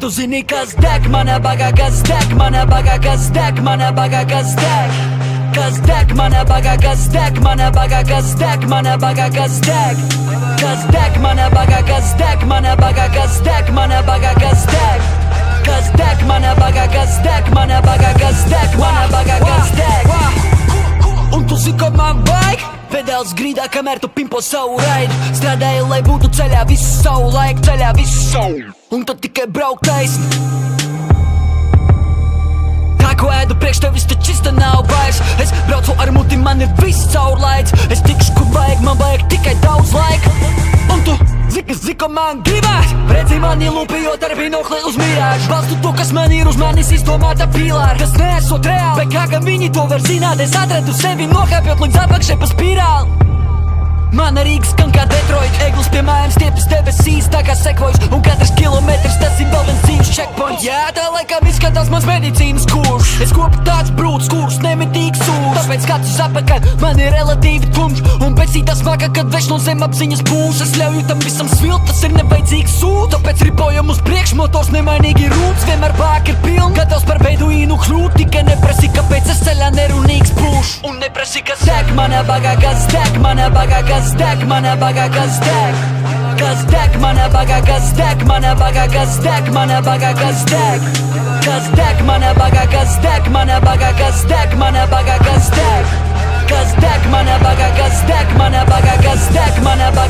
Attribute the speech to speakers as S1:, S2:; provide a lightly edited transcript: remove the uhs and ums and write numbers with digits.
S1: tu zini, kas deg, mana baga, kas deg, mana baga, kas deg, mana baga, kas deg. Kas deg, mana baga, kas deg, mana baga, kas deg, mana baga, kas deg. Kas deg, mana baga, kas deg, mana baga, kas deg, mana baga, kas deg. Kas deg, mana baga, kas deg, mana baga, kas deg, mana baga, kas deg. Un tu zini, ko man vajag? Pedāls grīdā, kamēr tu pimpo savu raidu. Strādāju, lai būtu ceļā visu savu laiku, ceļā visu savu. Un tad tikai braukt taisni. Tā, ko ēdu priekš tevis, taču šis te nav vairs. Es braucu ar muti, man ir viss caurlaids. Es tikšu, kur vajag, man vajag tikai daudz laika. Un tu zini, ko man gribās? Redzi mani lupījot ar binokli uz mirāžu. Balstu to, kas man ir uz manis izdomāta pīlāra. Kas neesot reāli, bet kā gan viņi to var zināt? Es atradu sevi nokāpjot līdz apakšai pa spirāli. Mana Rīga skan kā Detroit. Eglis pie mājām stiepjas debesīs, tā kā sekvojs. Un katrs kilometrs tas ir vēl viens dzīves checkpoints. Jā, tā laikam izskatās mans medicīnas kurs. Es kopu tāds brūts, kurus nemitīgi sūs. Tāpēc skats uz apakaļ, man ir relatīvi tumšs. Un pēc ītā smaka, kad veš no zemapziņas pūs. Es ļauju tam visam svilt, tas ir nevajadzīgs sūds. Tāpēc ripojam uz priekš, motors nemainīgi rūts. Vienmēr bāk ir piln, gatavs par beduīnu kļūt. Tikai neprasi, kāpēc es ceļā nerunīgs pūš. Un neprasi, kas deg, mana baga, kas deg, mana baga, kas deg, mana baga, kas deg. Kas deg, mana baga, kas deg, mana baga, kas deg, mana baga, kas deg. Kas deg, mana baga, kas deg, mana baga, kas deg, mana baga, kas deg. Kas deg, mana baga, kas deg, mana baga, kas deg, mana baga.